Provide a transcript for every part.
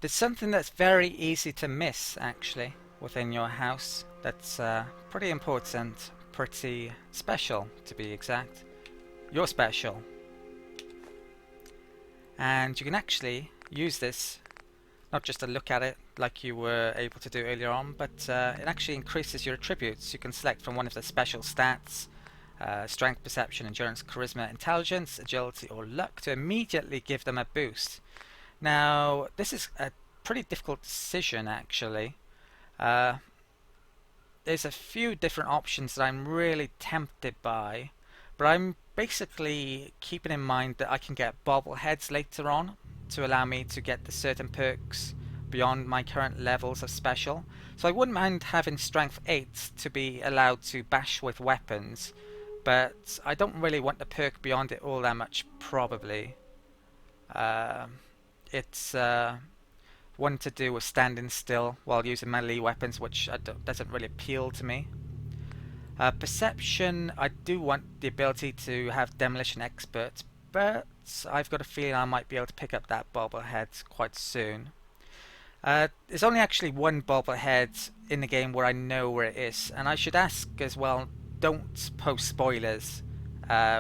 There's something that's very easy to miss, actually, within your house. That's pretty important, pretty special, to be exact. You're special. And you can actually use this, not just to look at it like you were able to do earlier on, but it actually increases your attributes. You can select from one of the special stats, strength, perception, endurance, charisma, intelligence, agility, or luck, to immediately give them a boost. Now, this is a pretty difficult decision, actually. There's a few different options that I'm really tempted by, but I'm basically keeping in mind that I can get bobbleheads later on to allow me to get the certain perks beyond my current levels of special. So I wouldn't mind having strength 8 to be allowed to bash with weapons, but I don't really want the perk beyond it all that much, probably. It's one to do with standing still while using melee weapons, which doesn't really appeal to me. Perception, I do want the ability to have demolition expert, but I've got a feeling I might be able to pick up that bobblehead quite soon. There's only actually one bobblehead in the game where I know where it is, and I should ask as well, don't post spoilers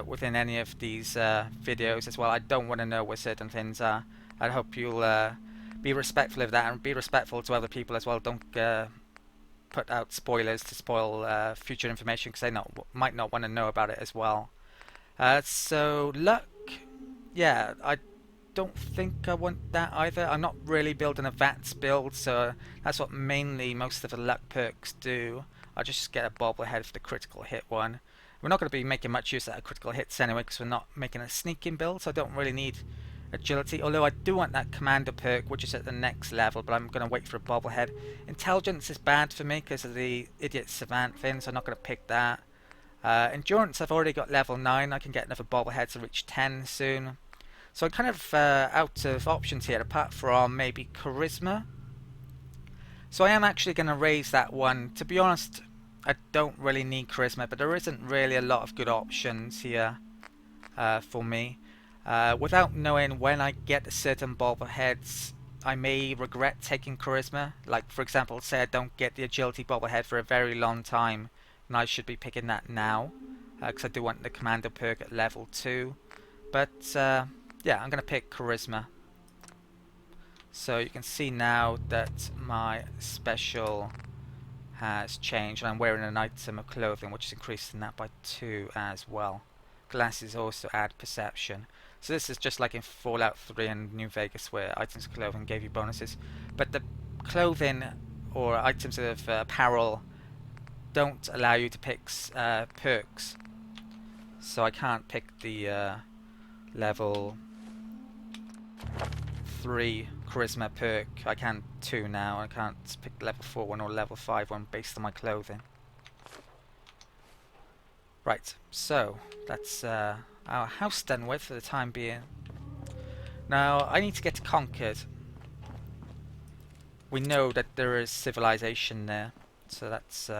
within any of these videos as well. I don't want to know where certain things are. I hope you'll be respectful of that and be respectful to other people as well. Don't put out spoilers to spoil future information, because they might not want to know about it as well. So luck, yeah, I don't think I want that either. I'm not really building a VATS build, so that's what mainly most of the luck perks do. I'll just get a bobblehead for the critical hit one. We're not going to be making much use of critical hits anyway, because we're not making a sneaking build, so I don't really need agility, although I do want that commander perk, which is at the next level, but I'm going to wait for a bobblehead. Intelligence is bad for me because of the idiot Savant thing, so I'm not going to pick that. Endurance, I've already got level 9, I can get another bobblehead to reach 10 soon. So I'm kind of out of options here, apart from maybe charisma. So I am actually going to raise that one. To be honest, I don't really need charisma, but there isn't really a lot of good options here for me. Without knowing when I get certain bobbleheads, I may regret taking charisma. Like, for example, say I don't get the agility bobblehead for a very long time, and I should be picking that now, because I do want the commander perk at level 2. But yeah, I'm going to pick charisma. So you can see now that my special has changed, and I'm wearing an item of clothing, which is increasing that by 2 as well. Glasses also add perception. So this is just like in Fallout 3 and New Vegas, where items of clothing gave you bonuses. But the clothing or items of apparel don't allow you to pick perks. So I can't pick the level 3 charisma perk. I can 2 now. I can't pick the level 4 one or level 5 one based on my clothing. Right, so that's our house done with for the time being. Now I need to get to Concord. We know that there is civilization there, so that's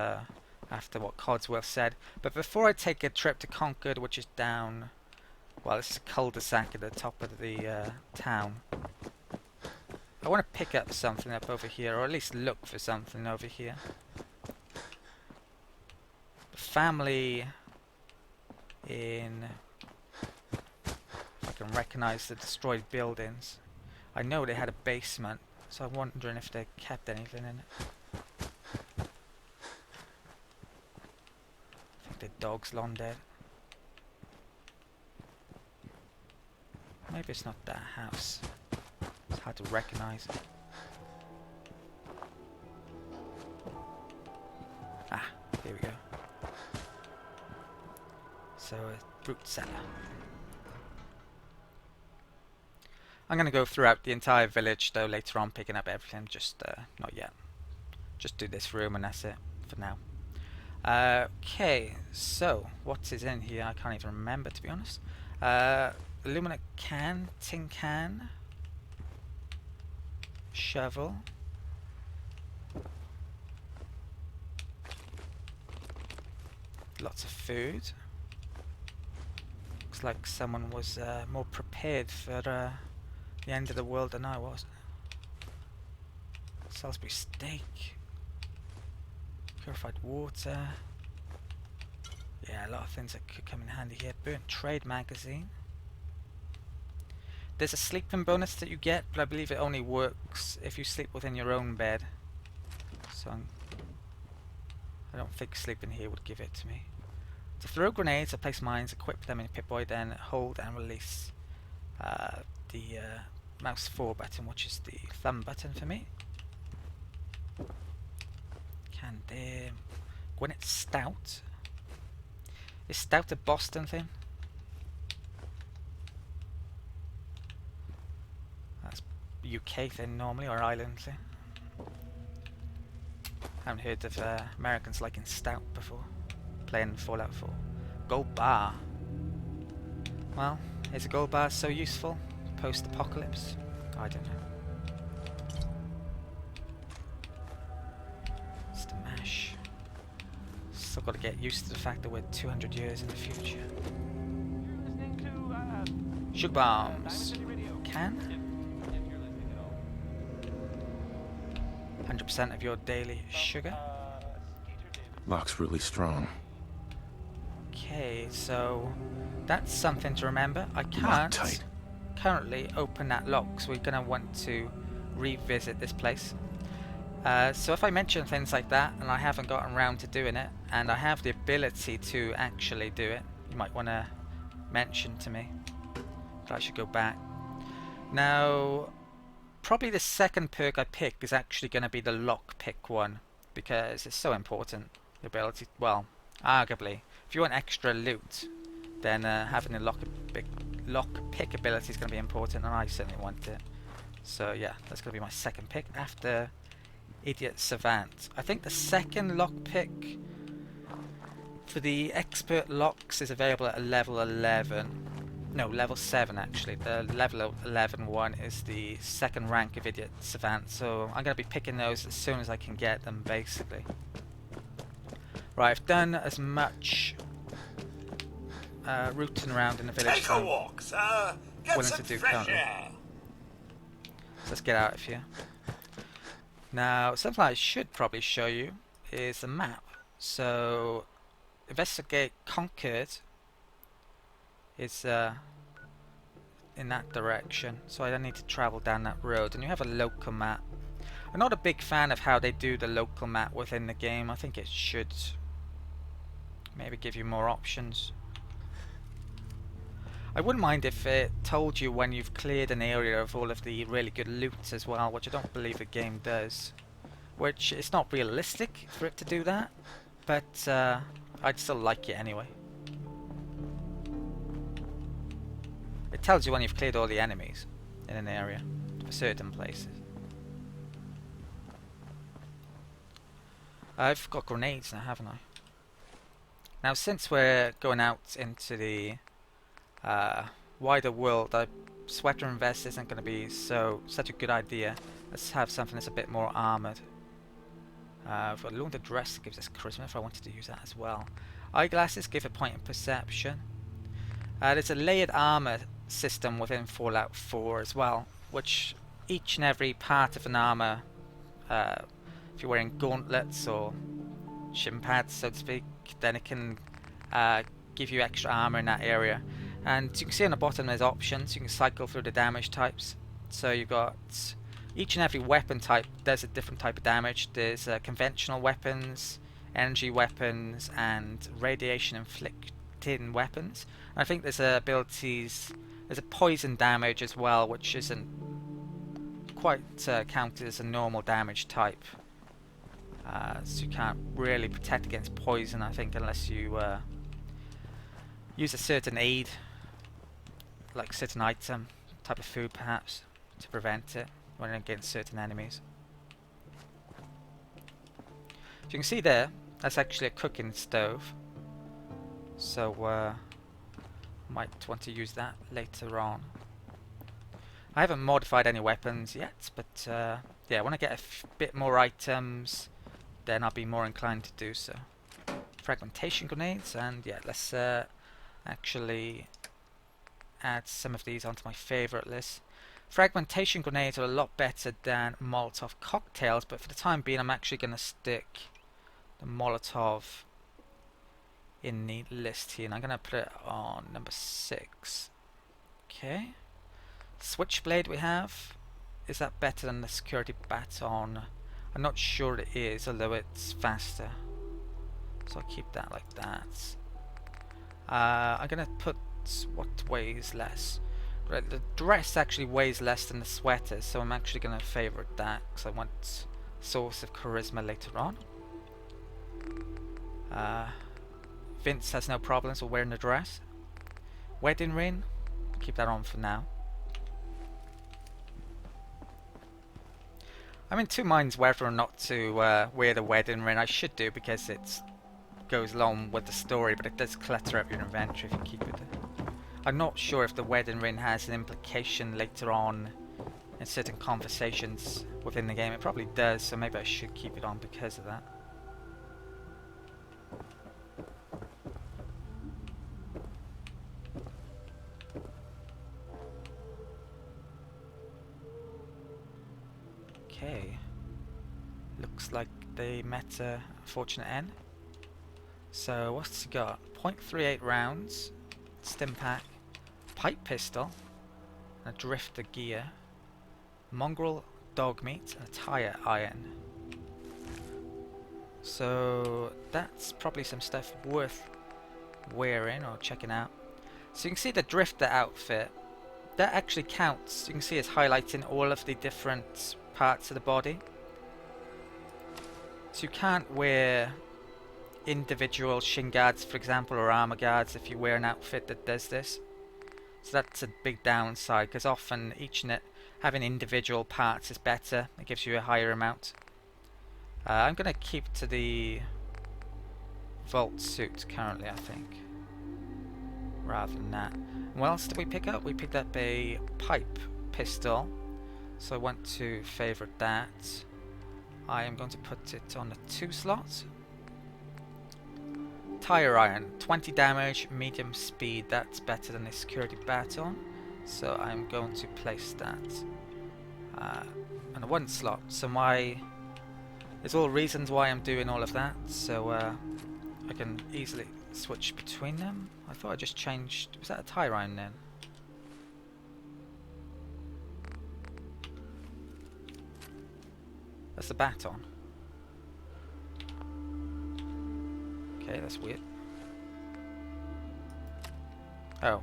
after what Codsworth said. But before I take a trip to Concord, which is down, well, this is a cul-de-sac at the top of the town, I want to pick up something up over here, or at least look for something over here. The family in, if I can recognize the destroyed buildings. I know they had a basement, so I'm wondering if they kept anything in it. I think the dog's long dead. Maybe it's not that house. It's hard to recognize it. Ah, here we go. So, a fruit cellar. I'm going to go throughout the entire village, though, later on, picking up everything. Just, not yet. Just do this room and that's it for now. Okay, so, what is in here? I can't even remember, to be honest. Aluminum can, tin can, shovel, lots of food. Looks like someone was more prepared for the end of the world than I was. Salisbury steak. Purified water. Yeah, a lot of things that could come in handy here. Burnt trade magazine. There's a sleeping bonus that you get, but I believe it only works if you sleep within your own bed. So I don't think sleeping here would give it to me. To throw grenades or place mines, equip them in Pip-Boy, then hold and release the mouse 4 button, which is the thumb button for me. Candy. Gwinnett Stout. Is Stout a Boston thing? That's UK thing normally, or Ireland thing. Haven't heard of Americans liking Stout before. Playing Fallout 4. Gold bar. Well, is a gold bar so useful post-apocalypse? I don't know. It's the mash. Still got to get used to the fact that we're 200 years in the future. Sugar bombs. Can? 100% of your daily sugar. Lock's really strong. Okay, so that's something to remember. I Lock can't tight. currently open that lock, so we're going to want to revisit this place. So if I mention things like that and I haven't gotten around to doing it, and I have the ability to actually do it, you might want to mention to me that I should go back. Now, probably the second perk I pick is actually going to be the lock pick one, because it's so important. The ability, well, arguably, if you want extra loot, then having the lock pick ability is going to be important, and I certainly want it. So yeah, that's going to be my second pick after Idiot Savant. I think the second lockpick for the expert locks is available at a level 11. No, level 7 actually. The level 11 one is the second rank of Idiot Savant, so I'm going to be picking those as soon as I can get them, basically. Right, I've done as much rooting around in the village Take a walk, sir. Get willing some to do fresh currently. air. So let's get out of here. Now, something I should probably show you is a map. So, investigate Concord is in that direction, so I don't need to travel down that road. And you have a local map. I'm not a big fan of how they do the local map within the game. I think it should maybe give you more options. I wouldn't mind if it told you when you've cleared an area of all of the really good loot as well, which I don't believe the game does. Which, it's not realistic for it to do that, but I'd still like it anyway. It tells you when you've cleared all the enemies in an area for certain places. I've got grenades now, haven't I? Now, since we're going out into the wider world, a sweater and vest isn't going to be such a good idea. Let's have something that's a bit more armoured. For a laundered dress gives us charisma if I wanted to use that as well. Eyeglasses give a point in perception. There's a layered armour system within Fallout 4 as well, which each and every part of an armour, if you're wearing gauntlets or shin pads, so to speak, then it can give you extra armour in that area. And you can see on the bottom there's options. You can cycle through the damage types. So you've got each and every weapon type does a different type of damage. There's conventional weapons, energy weapons, and radiation inflicting weapons. And I think there's abilities. There's a poison damage as well, which isn't quite counted as a normal damage type. So you can't really protect against poison, I think, unless you use a certain aid, like a certain item, type of food perhaps, to prevent it when against certain enemies. So you can see there, that's actually a cooking stove. So might want to use that later on. I haven't modified any weapons yet, but yeah, when I get a bit more items, then I'll be more inclined to do so. Fragmentation grenades, and yeah, let's actually add some of these onto my favourite list. Fragmentation grenades are a lot better than Molotov cocktails, but for the time being I'm actually going to stick the Molotov in the list here, and I'm going to put it on number 6. Okay. Switchblade we have. Is that better than the security baton? I'm not sure it is, although it's faster. So I'll keep that like that. I'm going to put what weighs less. Right, the dress actually weighs less than the sweaters, so I'm actually going to favourite that because I want source of charisma later on. Vince has no problems with wearing the dress. Wedding ring, keep that on for now. I'm in two minds whether or not to wear the wedding ring. I should do because it goes along with the story, but it does clutter up your inventory if you keep it. I'm not sure if the wedding ring has an implication later on in certain conversations within the game. It probably does, so maybe I should keep it on because of that. Okay. Looks like they met a fortunate end. So what's he got? .38 rounds, stim pack, pipe pistol, and a drifter gear, mongrel dog meat, and a tire iron. So that's probably some stuff worth wearing or checking out. So you can see the drifter outfit. That actually counts. You can see it's highlighting all of the different parts of the body. So you can't wear individual shin guards, for example, or armor guards if you wear an outfit that does this. So that's a big downside, because often having individual parts is better. It gives you a higher amount. I'm going to keep to the Vault suit currently, I think, rather than that. And what else did we pick up? We picked up a pipe pistol, so I want to favourite that. I am going to put it on the 2 slot. Tire iron, 20 damage, medium speed. That's better than the security baton, so I'm going to place that on the 1 slot. So there's all reasons why I'm doing all of that, so I can easily switch between them. I thought I just changed. Was that a tire iron then? That's the baton. Okay, that's weird. Oh.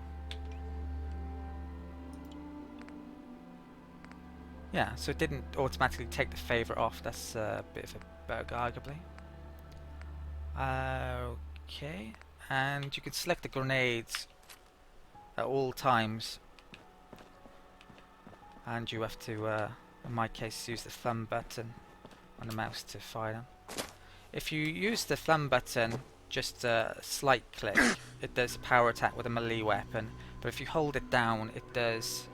Yeah, so it didn't automatically take the favourite off. That's a bit of a bug, arguably. Okay, and you can select the grenades at all times, and you have to, in my case, use the thumb button on the mouse to fire them. If you use the thumb button, just a slight click, it does a power attack with a melee weapon, but if you hold it down, it does,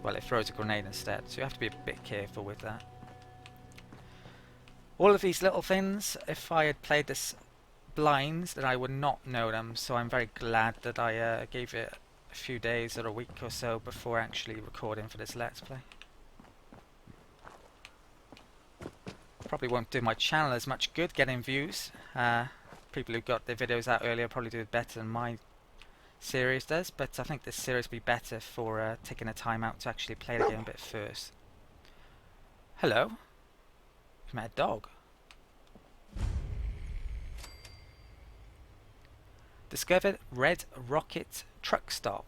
well, it throws a grenade instead, so you have to be a bit careful with that. All of these little things, if I had played this blind, then I would not know them, so I'm very glad that I gave it a few days or a week or so before actually recording for this Let's Play. Probably won't do my channel as much good getting views. People who got their videos out earlier probably do it better than my series does, but I think this series will be better for taking the time out to actually play the game a bit first. Hello. We've met a dog. Discovered Red Rocket Truck Stop.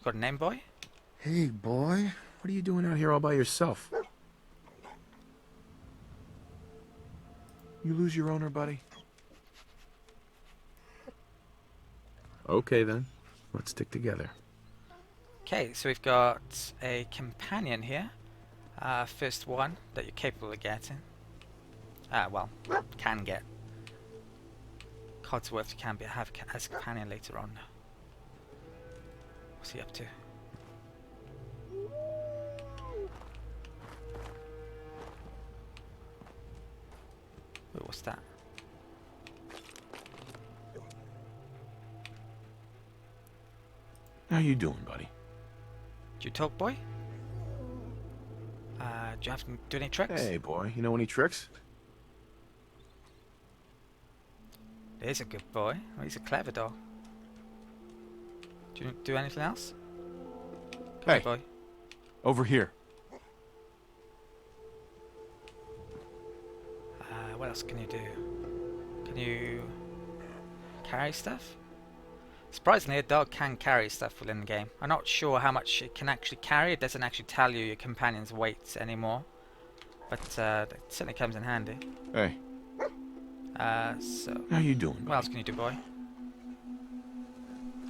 Got a name, boy? Hey, boy. What are you doing out here all by yourself? You lose your owner, buddy? Okay, then. Let's stick together. Okay, so we've got a companion here. First one that you're capable of getting. Well, can get. Codsworth you can have as a companion later on. What's he up to? Ooh, what's that? How you doing, buddy? Do you talk, boy? Do you have to do any tricks? Hey, boy. You know any tricks? He's a good boy. Oh, he's a clever dog. Do you do anything else? Come Hey, here, boy. over here. What else can you do? Can you carry stuff? Surprisingly, a dog can carry stuff within the game. I'm not sure how much it can actually carry. It doesn't actually tell you your companion's weight anymore. But it certainly comes in handy. Hey. So... How you doing, buddy? What else can you do, boy?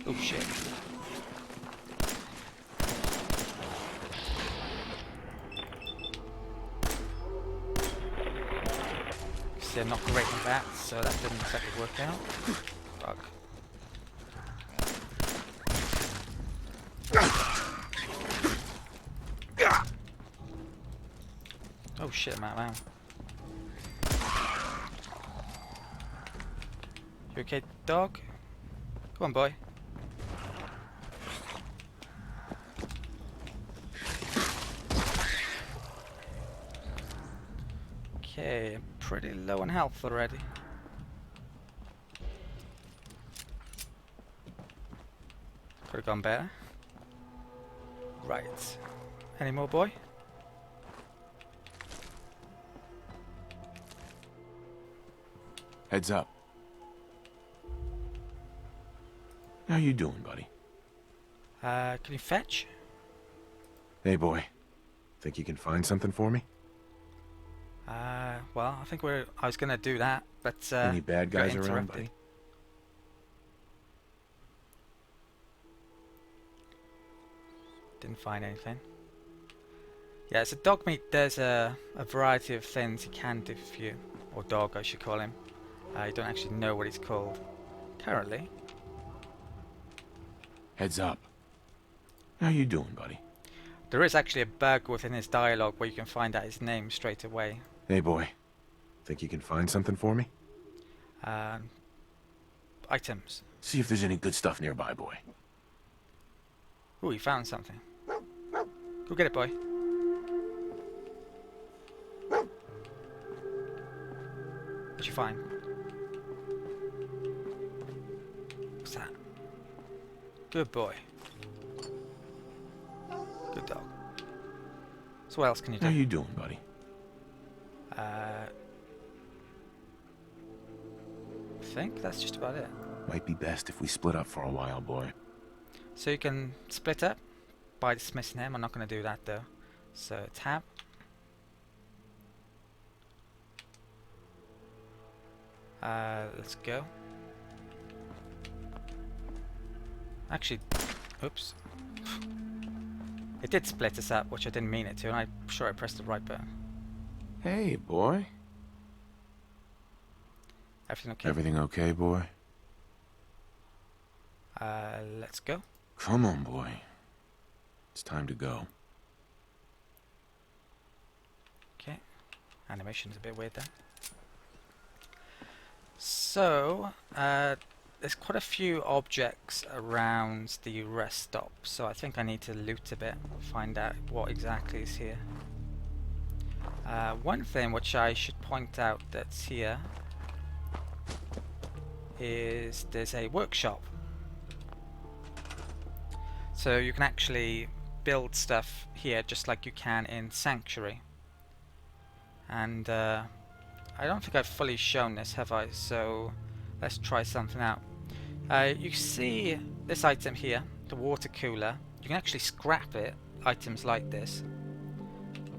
Oh, shit. See, I'm not great with that, so that didn't exactly work out. Fuck. Oh shit, I'm out of ammo. You okay, dog? Come on, boy. Okay, I'm pretty low on health already. Could have gone better. Right. Any more, boy? Heads up. How you doing, buddy? Can you fetch? Hey, boy. Think you can find something for me? Well, I think I was gonna do that, but Any bad got guys around, interrupted. buddy? Didn't find anything. Yeah, so Dogmeat does a variety of things he can do for you, or dog I should call him. You don't actually know what he's called currently. Heads up. How you doing, buddy? There is actually a bug within his dialogue where you can find out his name straight away. Hey, boy. Think you can find something for me? Items. See if there's any good stuff nearby, boy. Ooh, he found something. Go get it, boy. What'd you find? What's that? Good boy. Good dog. So what else can you do? How you doing, buddy? I think that's just about it. Might be best if we split up for a while, boy. So you can split up by dismissing him. I'm not going to do that though. So tab. Let's go. Actually, oops. It did split us up, which I didn't mean it to, and I'm sure I pressed the right button. Hey, boy. Everything okay? Everything okay, boy? Let's go. Come on, boy. It's time to go. Okay. Animation's a bit weird there. So, there's quite a few objects around the rest stop, so I think I need to loot a bit, find out what exactly is here. One thing which I should point out that's here is there's a workshop. So you can actually build stuff here just like you can in Sanctuary. And I don't think I've fully shown this, have I? So let's try something out. You see this item here, the water cooler. You can actually scrap it, items like this.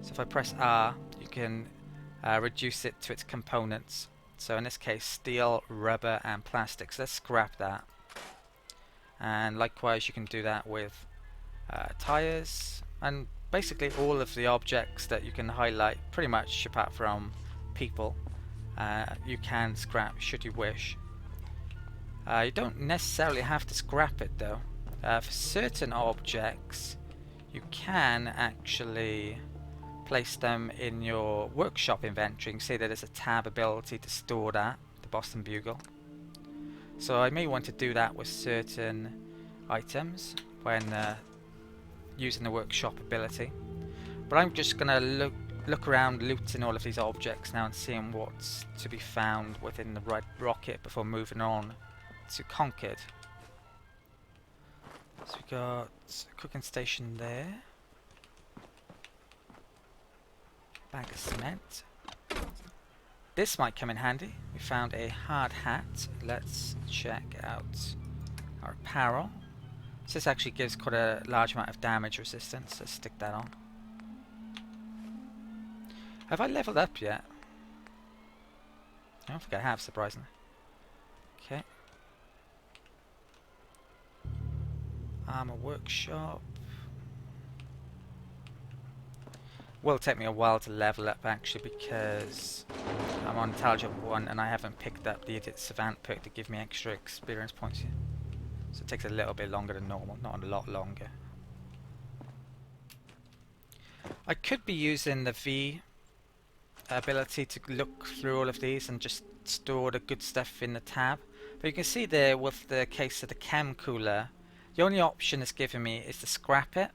So if I press R, you can reduce it to its components. So in this case, steel, rubber and plastic. So let's scrap that. And likewise you can do that with tires and basically all of the objects that you can highlight, pretty much apart from people, you can scrap should you wish. You don't necessarily have to scrap it though. For certain objects you can actually place them in your workshop inventory. You can see that there's a tab ability to store that, the Boston Bugle. So I may want to do that with certain items. when using the workshop ability. But I'm just gonna look around looting all of these objects now and seeing what's to be found within the red rocket before moving on to Concord. So we got a cooking station there. Bag of cement. This might come in handy. We found a hard hat. Let's check out our apparel. So this actually gives quite a large amount of damage resistance. Let's stick that on. Have I leveled up yet? I don't think I have, surprisingly. Okay. Armor workshop. Will take me a while to level up actually because I'm on intelligent 1 and I haven't picked up the idiot Savant perk to give me extra experience points here. So it takes a little bit longer than normal, not a lot longer. I could be using the V ability to look through all of these and just store the good stuff in the tab. But you can see there with the case of the chem cooler, the only option it's giving me is to scrap it,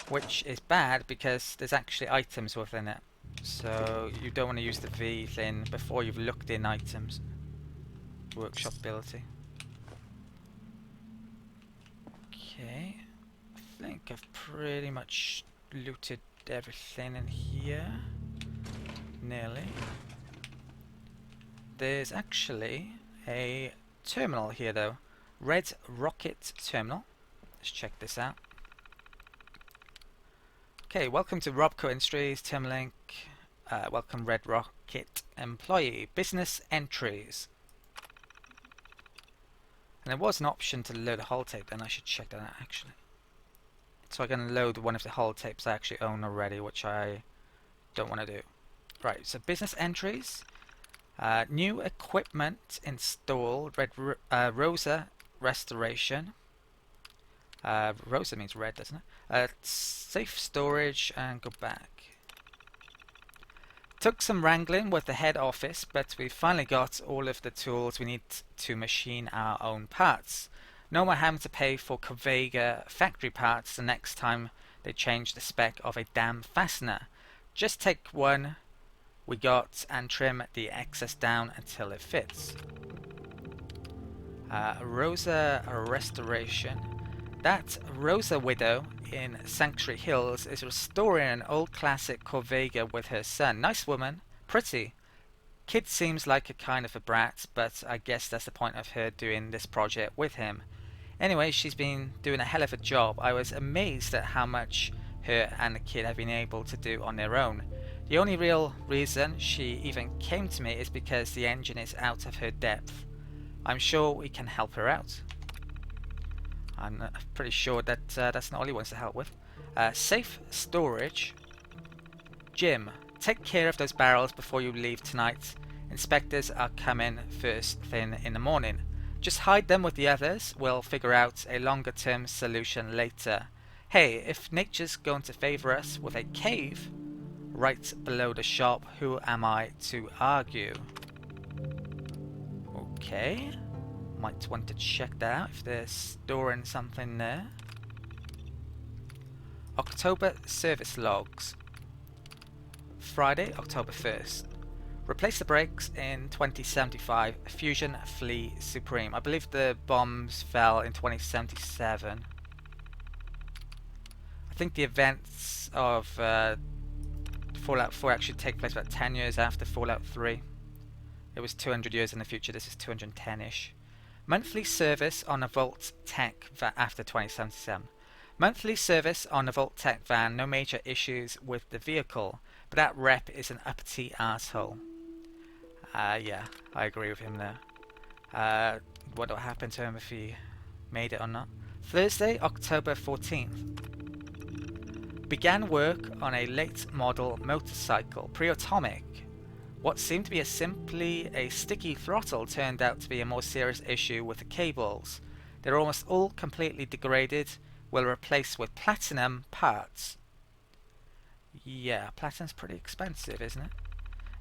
which is bad because there's actually items within it. So you don't want to use the V thing before you've looked in items. Workshop ability. Okay, I think I've pretty much looted everything in here. Nearly. There's actually a terminal here though. Red Rocket Terminal. Let's check this out. Okay, welcome to Robco Industries, Terminalink. Welcome Red Rocket Employee. Business entries. And there was an option to load a holotape, then I should check that out actually. So I'm going to load one of the holotapes I actually own already, which I don't want to do. Right, so business entries. New equipment installed. Rosa restoration. Rosa means red, doesn't it? Safe storage and go back. Took some wrangling with the head office, but we finally got all of the tools we need to machine our own parts. No more having to pay for Corvega factory parts the next time they change the spec of a damn fastener. Just take one we got and trim the excess down until it fits. Rosa restoration. That Rosa widow in Sanctuary Hills is restoring an old classic Corvega with her son. Nice woman, pretty. Kid seems like a kind of a brat, but I guess that's the point of her doing this project with him. Anyway, she's been doing a hell of a job. I was amazed at how much her and the kid have been able to do on their own. The only real reason she even came to me is because the engine is out of her depth. I'm sure we can help her out. I'm pretty sure that that's not all he wants to help with. Safe storage. Jim, take care of those barrels before you leave tonight. Inspectors are coming first thing in the morning. Just hide them with the others. We'll figure out a longer term solution later. Hey, if nature's going to favour us with a cave right below the shop, who am I to argue? Okay. Might want to check that out if they're storing something there. October service logs. Friday, October 1st. Replace the brakes in 2075. Fusion Flea Supreme. I believe the bombs fell in 2077. I think the events of Fallout 4 actually take place about 10 years after Fallout 3. It was 200 years in the future. This is 210-ish. Monthly service on a Volt Tech after 2077. Monthly service on a Volt Tech van. No major issues with the vehicle, but that rep is an uppity asshole. Yeah, I agree with him there. What will happen to him if he made it or not? Thursday, October 14th. Began work on a late model motorcycle, pre-atomic. What seemed to be simply a sticky throttle turned out to be a more serious issue with the cables. They're almost all completely degraded. Will replace with platinum parts. Yeah, platinum's pretty expensive, isn't it?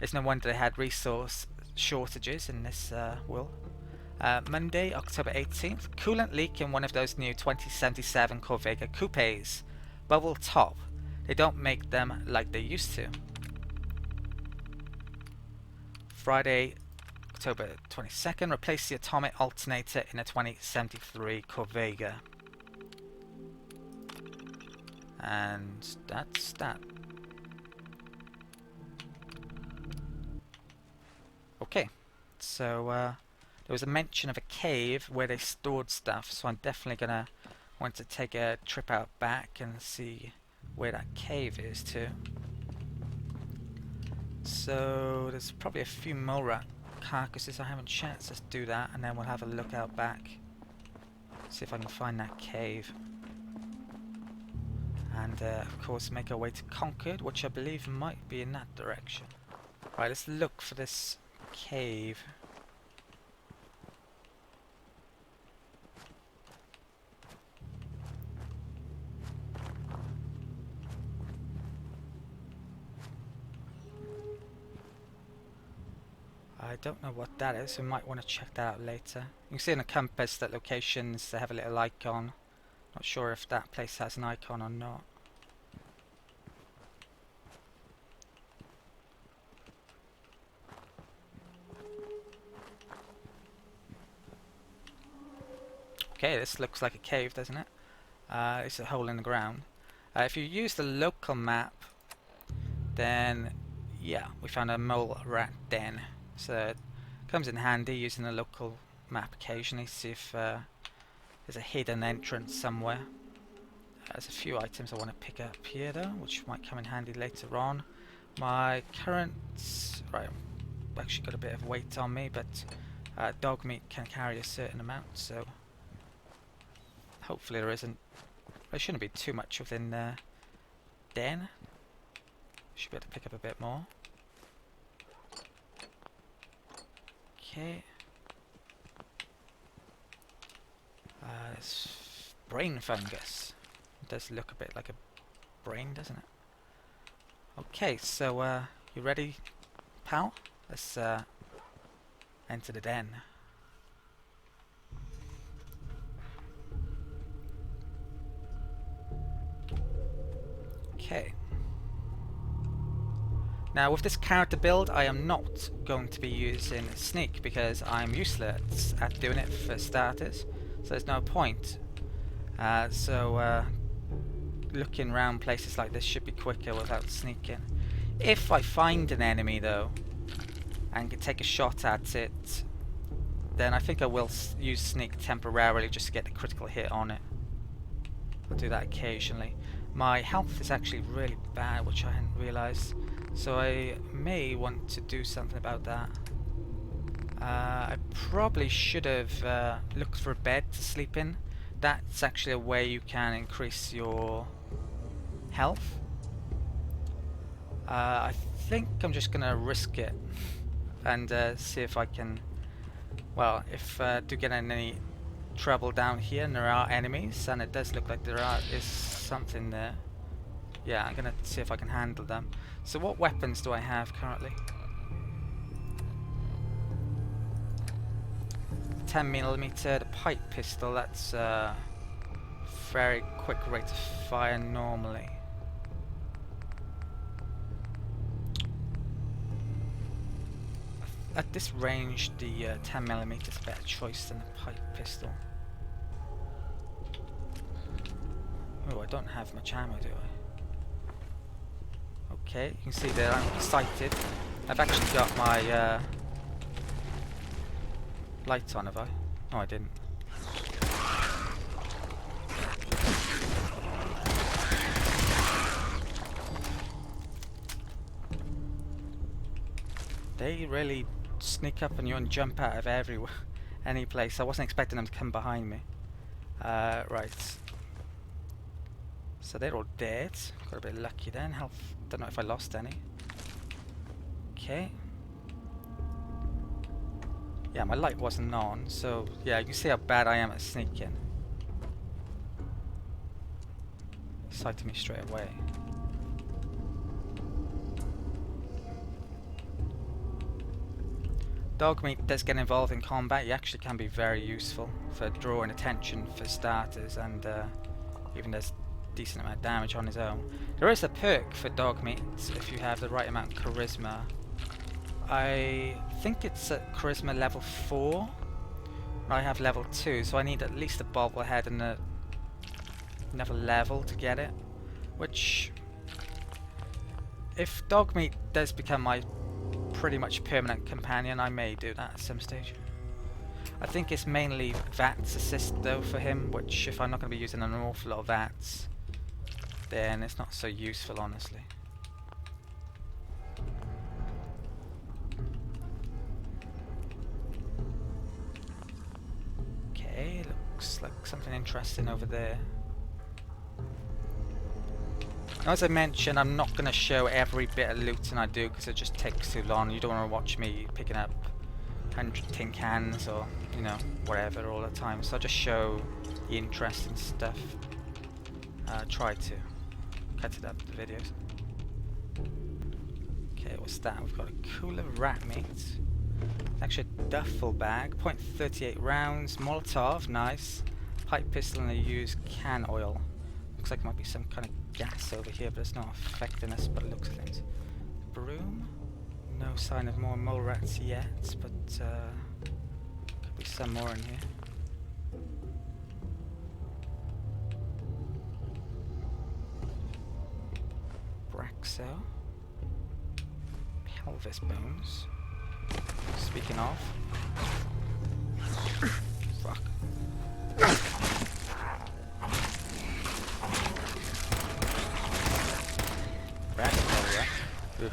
It's no wonder they had resource shortages in this world. Monday, October 18th. Coolant leak in one of those new 2077 Corvega coupes. Bubble top. They don't make them like they used to. Friday, October 22nd. Replace the atomic alternator in a 2073 Corvega. And that's that. Okay, so there was a mention of a cave where they stored stuff, so I'm definitely gonna want to take a trip out back and see where that cave is too. So there's probably a few mole rat carcasses I haven't checked, so let's do that, and then we'll have a look out back, see if I can find that cave. And of course make our way to Concord, which I believe might be in that direction. Right, let's look for this cave. I don't know what that is, we might want to check that out later. You can see in the compass that locations, they have a little icon. Not sure if that place has an icon or not. Okay, this looks like a cave, doesn't it? It's a hole in the ground. If you use the local map, then yeah, we found a mole rat den. So it comes in handy using the local map occasionally, see if there's a hidden entrance somewhere. There's a few items I want to pick up here though, which might come in handy later on. My current... right, I've actually got a bit of weight on me, but Dogmeat can carry a certain amount, so hopefully there shouldn't be too much within the den. Should be able to pick up a bit more. Okay. There's brain fungus. It does look a bit like a brain, doesn't it? Okay, so you ready, pal? Let's enter the den. Okay. Now with this character build I am not going to be using sneak because I'm useless at doing it for starters, so there's no point. Looking around places like this should be quicker without sneaking. If I find an enemy though and can take a shot at it, then I think I will use sneak temporarily just to get the critical hit on it. I'll do that occasionally. My health is actually really bad, which I hadn't realised, so I may want to do something about that. I probably should have looked for a bed to sleep in. That's actually a way you can increase your health. I think I'm just gonna risk it and see if I can, well, if I do get in any trouble down here and there are enemies, and it does look like there is something there. Yeah, I'm gonna see if I can handle them. So what weapons do I have currently? 10mm, the pipe pistol, that's a very quick rate of fire normally. At this range, the 10mm is a better choice than the pipe pistol. Oh, I don't have much ammo, do I? Okay, you can see there I'm excited. I've actually got my lights on, have I? Oh, I didn't. They really sneak up on you and jump out of everywhere, any place. I wasn't expecting them to come behind me. Right. So they're all dead. Got a bit lucky then. Health. Don't know if I lost any. Okay. Yeah, my light wasn't on, so yeah, you can see how bad I am at sneaking. Sighted me straight away. Dogmeat does get involved in combat. He actually can be very useful for drawing attention for starters, and even does decent amount of damage on his own. There is a perk for Dogmeat if you have the right amount of charisma. I think it's at charisma level 4. I have level 2, so I need at least a bobblehead and another level to get it. Which, if Dogmeat does become my pretty much permanent companion, I may do that at some stage. I think it's mainly VATS assist though for him, which if I'm not going to be using an awful lot of VATS, then it's not so useful, honestly. Okay, looks like something interesting over there. Now, as I mentioned, I'm not going to show every bit of looting I do because it just takes too long. You don't want to watch me picking up 100 tin cans or, you know, whatever all the time. So I'll just show the interesting stuff. Try to cut it up, the videos. Okay, what's that? We've got a cooler rat meat. Actually a duffel bag, .38 rounds, Molotov, nice. Pipe pistol and a used can oil. Looks like there might be some kind of gas over here, but it's not affecting us by the looks of things. Broom? No sign of more mole rats yet, but could be some more in here. Braxo. Pelvis bones. Speaking of. Fuck. Ugh. I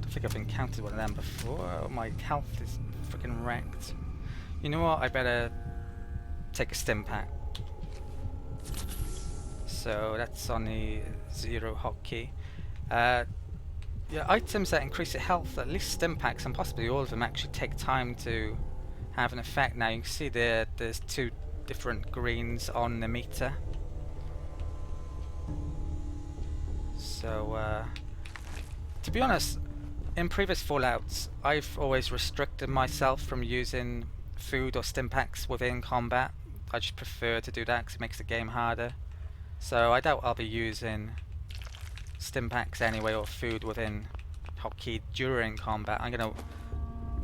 don't think I've encountered one of them before. Oh, my health is freaking wrecked. You know what? I better take a stim pack. So that's on the 0 hotkey. Yeah, items that increase your health, at least stim packs and possibly all of them, actually take time to have an effect. Now you can see there's 2 different greens on the meter. So, to be honest, in previous Fallouts, I've always restricted myself from using food or stim packs within combat. I just prefer to do that because it makes the game harder. So I doubt I'll be using stim packs anyway or food within hotkey during combat. I'm gonna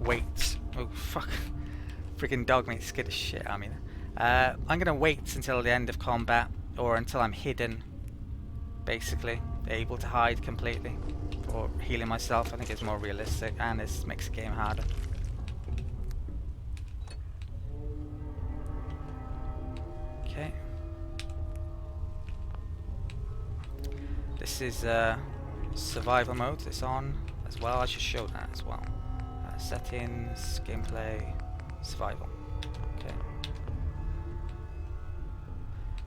wait. Oh fuck! Freaking Dogmeat scared the shit out of me. I'm gonna wait until the end of combat or until I'm hidden, basically able to hide completely, or healing myself. I think it's more realistic and this makes the game harder. Okay. This is survival mode. It's on as well. I should show that as well. Settings, gameplay, survival.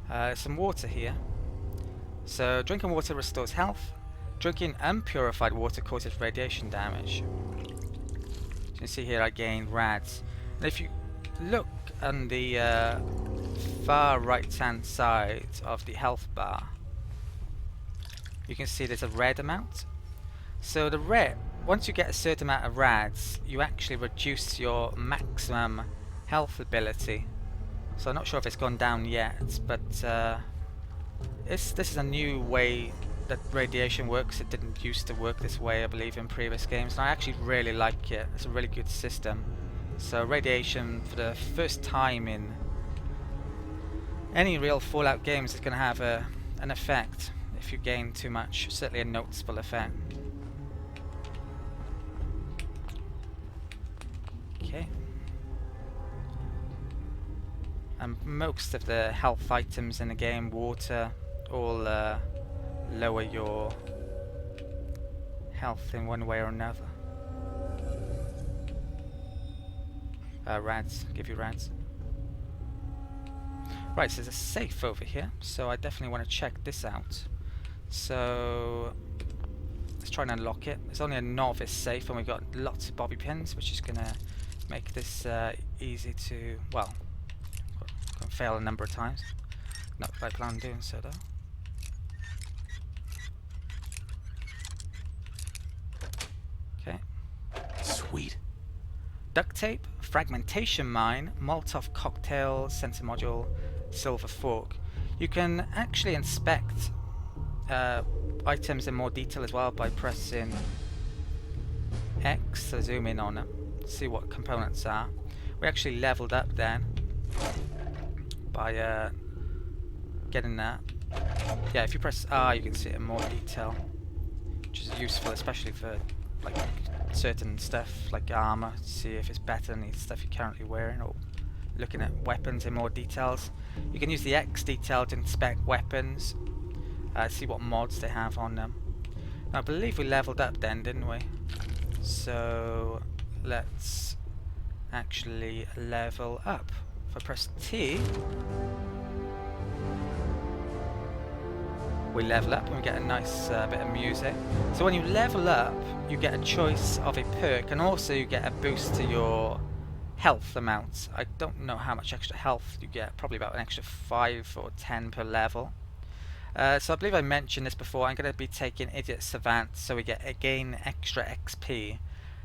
Okay. Some water here. So drinking water restores health. Drinking unpurified water causes radiation damage. As you can see here, I gained rads. And if you look on the far right-hand side of the health bar, you can see there's a red amount. So the red, once you get a certain amount of rads, you actually reduce your maximum health ability. So I'm not sure if it's gone down yet, but this is a new way that radiation works. It didn't used to work this way, I believe, in previous games, and I actually really like it. It's a really good system. So radiation, for the first time in any real Fallout games, is going to have an effect if you gain too much. Certainly a noticeable effect. Okay. And most of the health items in the game, water, all lower your health in one way or another. Rads, give you rads. Right, so there's a safe over here, so I definitely want to check this out. So let's try and unlock it. It's only a novice safe and we've got lots of bobby pins, which is going to make this easy to, well, going to fail a number of times. Not that I plan on doing so though. Okay. duct tape, fragmentation mine, Molotov cocktail, sensor module, silver fork. You can actually inspect items in more detail as well by pressing X to zoom in on them, see what components are. We actually leveled up then by getting that. Yeah, if you press R you can see it in more detail, which is useful especially for like certain stuff like armor, to see if it's better than the stuff you're currently wearing, or looking at weapons in more details. You can use the X detail to inspect weapons, see what mods they have on them. Now, I believe we leveled up then, didn't we? So let's actually level up. If I press T, we level up and we get a nice bit of music. So when you level up, you get a choice of a perk, and also you get a boost to your health amounts. I don't know how much extra health you get, probably about an extra 5 or 10 per level. So I believe I mentioned this before, I'm going to be taking Idiot Savant, so we get again extra XP.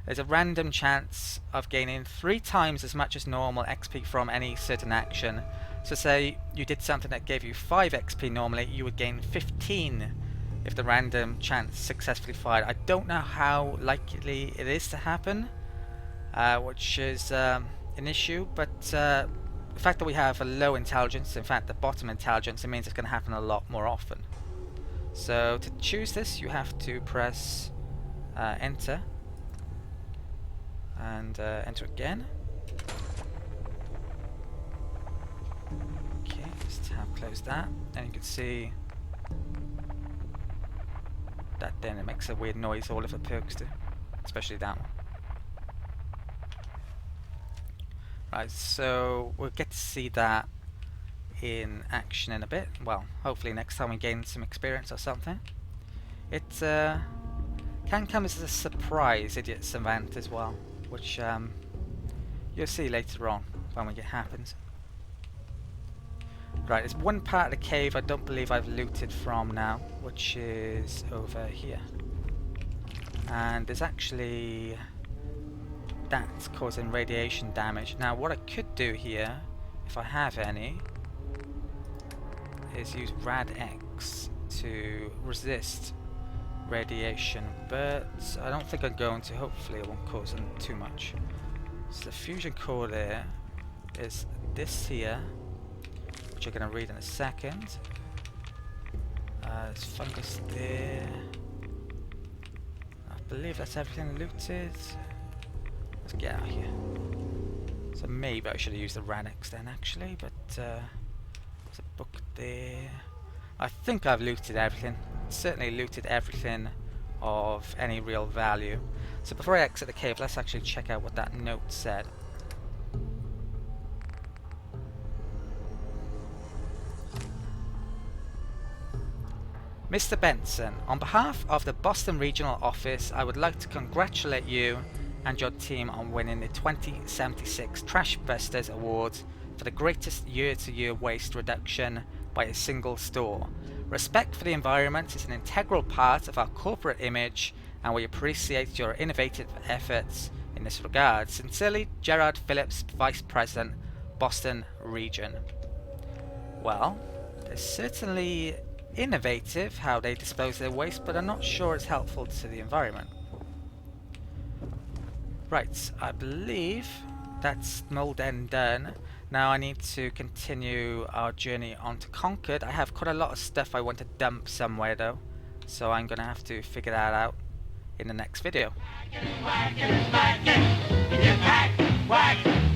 There's a random chance of gaining 3 times as much as normal XP from any certain action. So say you did something that gave you 5 XP normally, you would gain 15 if the random chance successfully fired. I don't know how likely it is to happen, which is an issue, but the fact that we have a low intelligence, in fact the bottom intelligence, it means it's going to happen a lot more often. So to choose this you have to press enter and enter again. Okay, let's tab close that, and you can see that then it makes a weird noise, all of the perks do, especially that one. Right, so we'll get to see that in action in a bit. Well, hopefully next time we gain some experience or something. It can come as a surprise, Idiot Savant, as well, which you'll see later on when it happens. Right, there's one part of the cave I don't believe I've looted from now, which is over here. And there's actually... that's causing radiation damage. Now what I could do here, if I have any, is use Rad-X to resist radiation, but I don't think I'm going to. Hopefully it won't cause them too much. So the fusion core there is this here, which I'm going to read in a second. There's fungus there. I believe that's everything looted. Let's get out of here. So maybe I should have used the Rad-X then actually, but there's a book there. I think I've looted everything. Certainly looted everything of any real value. So before I exit the cave, let's actually check out what that note said. Mr. Benson, on behalf of the Boston Regional Office, I would like to congratulate you and your team on winning the 2076 Trash Busters Awards for the greatest year-to-year waste reduction by a single store. Respect for the environment is an integral part of our corporate image, and we appreciate your innovative efforts in this regard. Sincerely, Gerard Phillips, Vice President, Boston Region. Well, it's certainly innovative how they dispose of their waste, but I'm not sure it's helpful to the environment. Right, I believe that's mold end done. Now I need to continue our journey on to Concord. I have quite a lot of stuff I want to dump somewhere though, so I'm going to have to figure that out in the next video.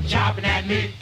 Chopping at me.